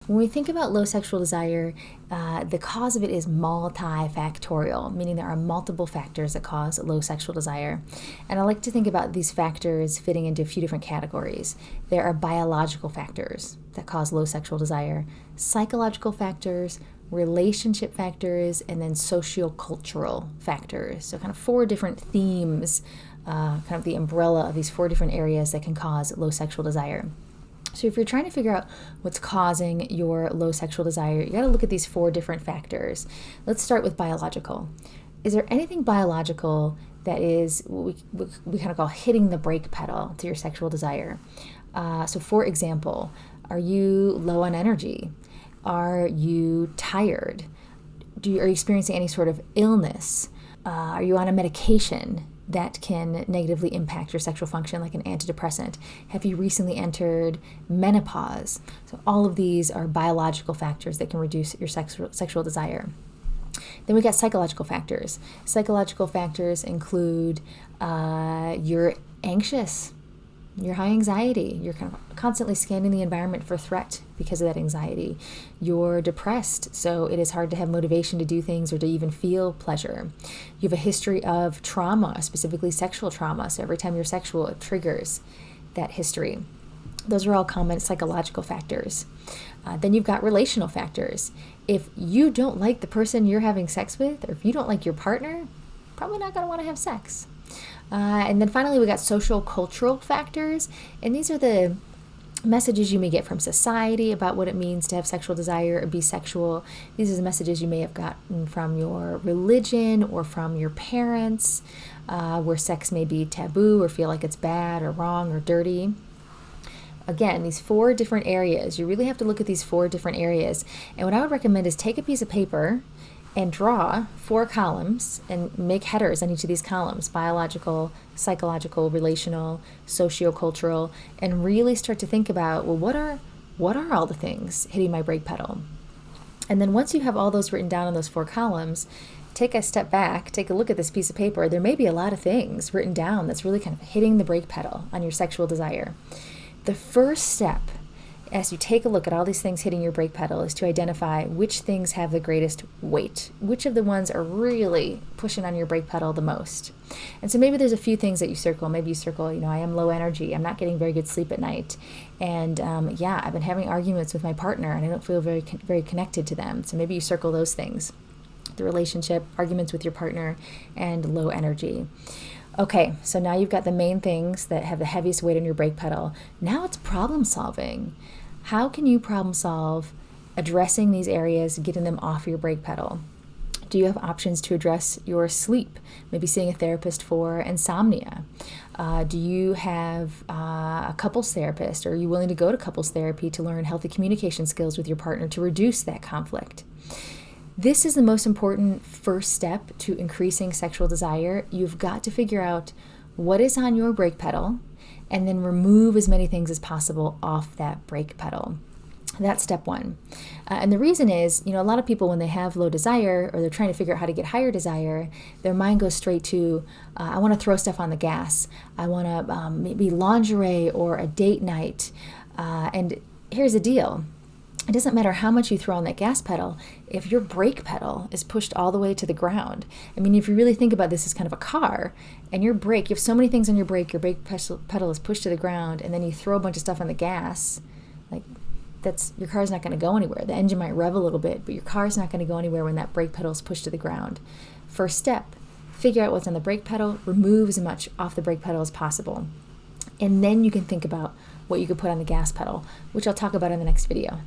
When we think about low sexual desire, the cause of it is multifactorial, meaning there are multiple factors that cause low sexual desire. And I like to think about these factors fitting into a few different categories. There are biological factors that cause low sexual desire, psychological factors, relationship factors, and then sociocultural factors. So kind of 4 different themes, kind of the umbrella of these 4 different areas that can cause low sexual desire. So if you're trying to figure out what's causing your low sexual desire, you got to look at these 4 different factors. Let's start with biological. Is there anything biological that is what we kind of call hitting the brake pedal to your sexual desire? So for example, are you low on energy? Are you tired? Are you experiencing any sort of illness? Are you on a medication that can negatively impact your sexual function, like an antidepressant? Have you recently entered menopause? So all of these are biological factors that can reduce your sexual desire. Then we got psychological factors. Psychological factors include you're anxious, you're high anxiety, you're kind of constantly scanning the environment for threat because of that anxiety. You're depressed, so it is hard to have motivation to do things or to even feel pleasure. You have a history of trauma, specifically sexual trauma, so every time you're sexual, it triggers that history. Those are all common psychological factors. Then you've got relational factors. If you don't like the person you're having sex with, or if you don't like your partner, probably not going to want to have sex. And then finally, we got social cultural factors, and these are the messages you may get from society about what it means to have sexual desire or be sexual. These are the messages you may have gotten from your religion or from your parents, where sex may be taboo or feel like it's bad or wrong or dirty. Again, these 4 different areas, you really have to look at these 4 different areas. And what I would recommend is take a piece of paper and draw 4 columns and make headers on each of these columns: biological, psychological, relational, sociocultural, and really start to think about, well, what are all the things hitting my brake pedal? And then once you have all those written down on those 4 columns, take a step back, take a look at this piece of paper. There may be a lot of things written down that's really kind of hitting the brake pedal on your sexual desire. The first step, as you take a look at all these things hitting your brake pedal, is to identify which things have the greatest weight, which of the ones are really pushing on your brake pedal the most. And so maybe there's a few things that you circle. Maybe you circle, I am low energy, I'm not getting very good sleep at night, and I've been having arguments with my partner and I don't feel very connected to them. So maybe you circle those things: the relationship, arguments with your partner, and low energy. Okay, so now you've got the main things that have the heaviest weight on your brake pedal. Now it's problem solving. How can you problem solve addressing these areas, getting them off your brake pedal? Do you have options to address your sleep? Maybe seeing a therapist for insomnia. Do you have a couples therapist, or are you willing to go to couples therapy to learn healthy communication skills with your partner to reduce that conflict? This is the most important first step to increasing sexual desire. You've got to figure out what is on your brake pedal and then remove as many things as possible off that brake pedal. That's step 1. And the reason is, a lot of people, when they have low desire or they're trying to figure out how to get higher desire, their mind goes straight to, I want to throw stuff on the gas. I want to maybe lingerie or a date night. And here's the deal. It doesn't matter how much you throw on that gas pedal if your brake pedal is pushed all the way to the ground. I mean, if you really think about this as kind of a car, and your brake, you have so many things on your brake pedal is pushed to the ground, and then you throw a bunch of stuff on the gas, your car's not going to go anywhere. The engine might rev a little bit, but your car's not going to go anywhere when that brake pedal is pushed to the ground. First step, figure out what's on the brake pedal, remove as much off the brake pedal as possible. And then you can think about what you could put on the gas pedal, which I'll talk about in the next video.